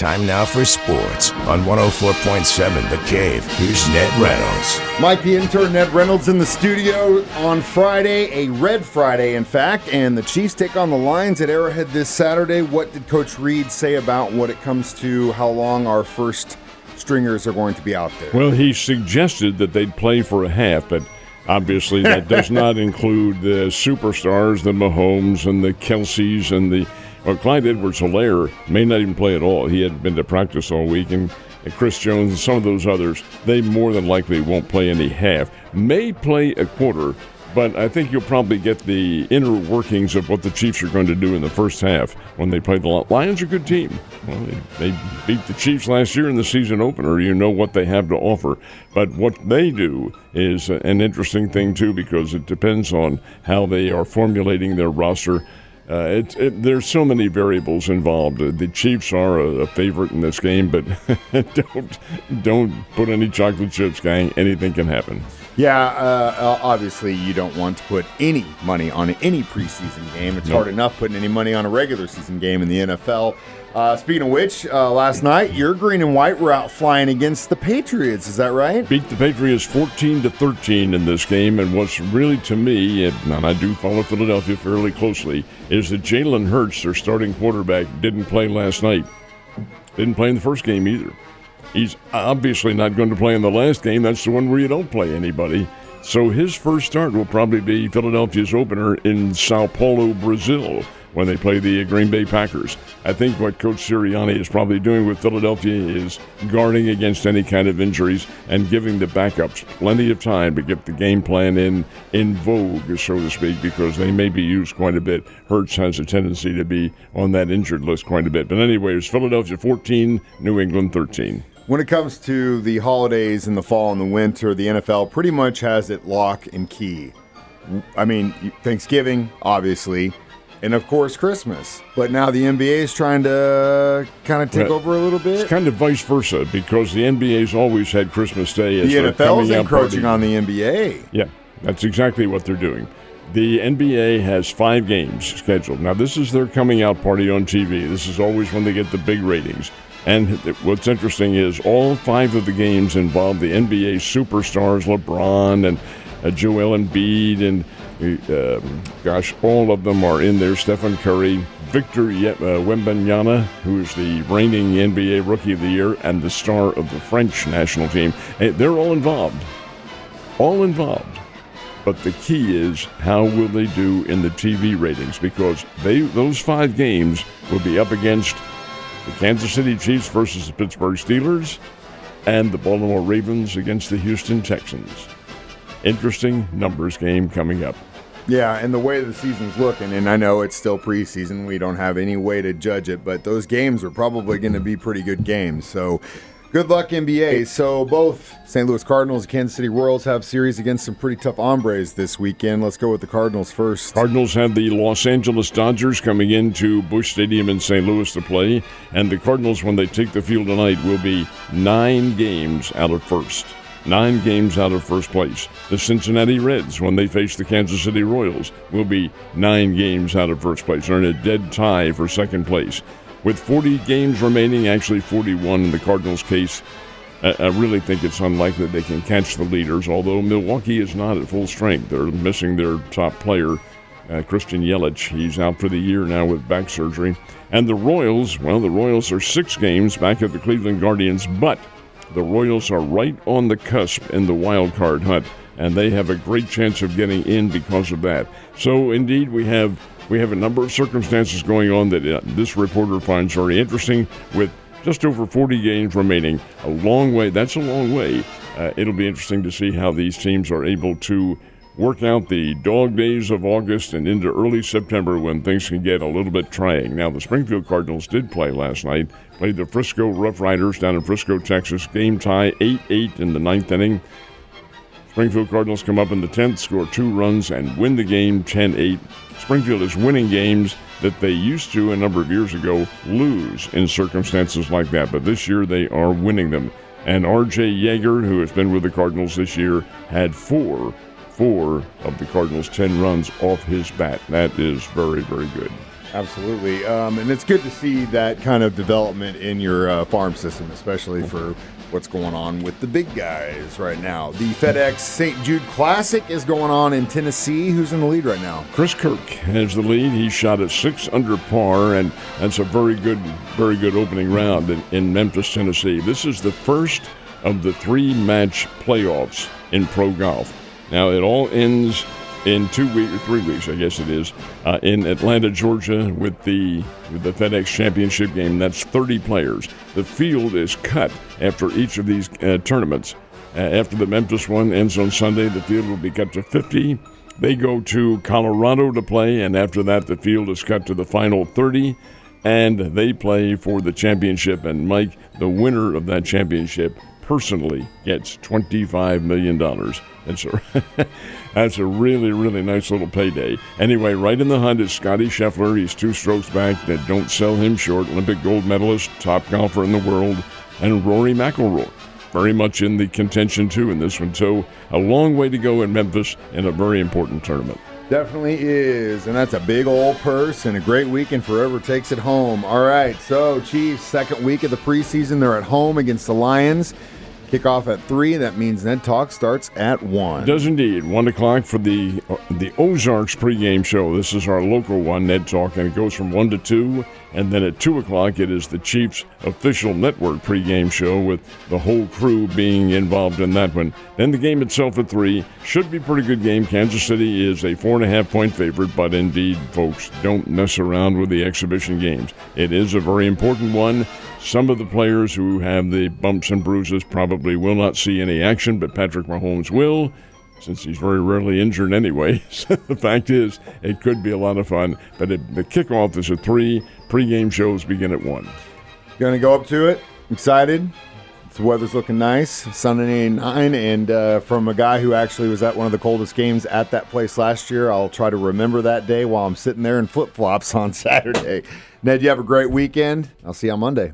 Time now for sports on 104.7 The Cave. Here's Ned Reynolds. Mike, the intern, Ned Reynolds in the studio on Friday, a Red Friday, in fact, and the Chiefs take on the Lions at Arrowhead this Saturday. What did Coach Reed say about what it comes to how long our first stringers are going to be out there? Well, he suggested that they'd play for a half, but obviously that does not include the superstars, the Mahomes and the Kelseys and the Clyde Edwards-Helaire may not even play at all. He hadn't been to practice all week, and Chris Jones and some of those others, they more than likely won't play any half. May play a quarter, but I think you'll probably get the inner workings of what the Chiefs are going to do in the first half when they play the Lions. Are a good team. Well, they beat the Chiefs last year in the season opener. You know what they have to offer. But what they do is an interesting thing, too, because it depends on how they are formulating their roster. There's so many variables involved. The Chiefs are a favorite in this game, but don't put any chocolate chips, gang. Anything can happen. Yeah, obviously you don't want to put any money on any preseason game. It's hard enough putting any money on a regular season game in the NFL. Speaking of which, last night your green and white were out flying against the Patriots. Is that right? Beat the Patriots 14-13 in this game, and what's really, to me, and I do follow Philadelphia fairly closely, is that Jalen Hurts, their starting quarterback, didn't play last night. Didn't play in the first game either. He's obviously not going to play in the last game. That's the one where you don't play anybody. So his first start will probably be Philadelphia's opener in Sao Paulo, Brazil, when they play the Green Bay Packers. I think what Coach Sirianni is probably doing with Philadelphia is guarding against any kind of injuries and giving the backups plenty of time to get the game plan in vogue, so to speak, because they may be used quite a bit. Hurts has a tendency to be on that injured list quite a bit. But anyway, it's Philadelphia 14, New England 13. When it comes to the holidays in the fall and the winter, the NFL pretty much has it lock and key. I mean, Thanksgiving, obviously, and of course Christmas. But now the NBA is trying to kind of take over a little bit. It's kind of vice versa, because the NBA's always had Christmas Day as the their NFL coming is out encroaching party. on the NBA. Yeah, that's exactly what they're doing. The NBA has 5 games scheduled. Now, this is their coming out party on TV. This is always when they get the big ratings. And what's interesting is all 5 of the games involve the NBA superstars, LeBron and Joel Embiid, and all of them are in there. Stephen Curry, Victor Wembanyama, who is the reigning NBA Rookie of the Year and the star of the French national team. They're all involved. All involved. But the key is, how will they do in the TV ratings? Because those 5 games will be up against the Kansas City Chiefs versus the Pittsburgh Steelers, and the Baltimore Ravens against the Houston Texans. Interesting numbers game coming up. Yeah, and the way the season's looking, and I know it's still preseason, we don't have any way to judge it, but those games are probably going to be pretty good games. So good luck, NBA. So both St. Louis Cardinals and Kansas City Royals have series against some pretty tough hombres this weekend. Let's go with the Cardinals first. Cardinals have the Los Angeles Dodgers coming into Busch Stadium in St. Louis to play, and the Cardinals, when they take the field tonight, will be 9 games out of first. 9 games out of first place. The Cincinnati Reds, when they face the Kansas City Royals, will be 9 games out of first place. They're in a dead tie for second place. With 40 games remaining, actually 41 in the Cardinals' case, I really think it's unlikely they can catch the leaders, although Milwaukee is not at full strength. They're missing their top player, Christian Yelich. He's out for the year now with back surgery. And the Royals, the Royals are 6 games back at the Cleveland Guardians, but the Royals are right on the cusp in the wild card hunt, and they have a great chance of getting in because of that. So, indeed, we have a number of circumstances going on that this reporter finds very interesting, with just over 40 games remaining. A long way. That's a long way. It'll be interesting to see how these teams are able to work out the dog days of August and into early September, when things can get a little bit trying. Now, the Springfield Cardinals did play last night, played the Frisco Rough Riders down in Frisco, Texas. Game tie 8-8 in the 9th inning. Springfield Cardinals come up in the 10th, score 2 runs, and win the game 10-8. Springfield is winning games that they used to, a number of years ago, lose in circumstances like that. But this year they are winning them. And R.J. Yeager, who has been with the Cardinals this year, had 4 of the Cardinals' 10 runs off his bat. That is very, very good. Absolutely. And it's good to see that kind of development in your farm system, especially for what's going on with the big guys right now. The FedEx St. Jude Classic is going on in Tennessee. Who's in the lead right now? Chris Kirk has the lead. He shot at 6 under par, and that's a very good opening round in Memphis, Tennessee. This is the first of the 3-match playoffs in pro golf. Now, it all ends in 2 weeks or 3 weeks, I guess it is, in Atlanta, Georgia, with the FedEx Championship game. That's 30 players. The field is cut after each of these tournaments. After the Memphis one ends on Sunday, the field will be cut to 50. They go to Colorado to play, and after that, the field is cut to the final 30, and they play for the championship. And Mike, the winner of that championship, personally gets $25 million. That's a really, really nice little payday. Anyway, right in the hunt is Scotty Scheffler. He's 2 strokes back. That don't sell him short. Olympic gold medalist, top golfer in the world. And Rory McIlroy, very much in the contention, too, in this one. So a long way to go in Memphis in a very important tournament. Definitely is, and that's a big old purse and a great weekend for whoever takes it home. All right, so Chiefs, second week of the preseason. They're at home against the Lions. Kickoff at 3. That means Ned Talk starts at 1. It does indeed. 1 o'clock for the Ozarks pregame show. This is our local one, Ned Talk, and it goes from 1 to 2. And then at 2 o'clock, it is the Chiefs' official network pregame show with the whole crew being involved in that one. Then the game itself at 3. Should be a pretty good game. Kansas City is a 4.5-point favorite, but indeed, folks, don't mess around with the exhibition games. It is a very important one. Some of the players who have the bumps and bruises probably will not see any action, but Patrick Mahomes will, since he's very rarely injured anyway. So the fact is, it could be a lot of fun. But the kickoff is at 3. Pre-game shows begin at 1. Going to go up to it. Excited. The weather's looking nice. Sunday 9. And from a guy who actually was at one of the coldest games at that place last year, I'll try to remember that day while I'm sitting there in flip-flops on Saturday. Ned, you have a great weekend. I'll see you on Monday.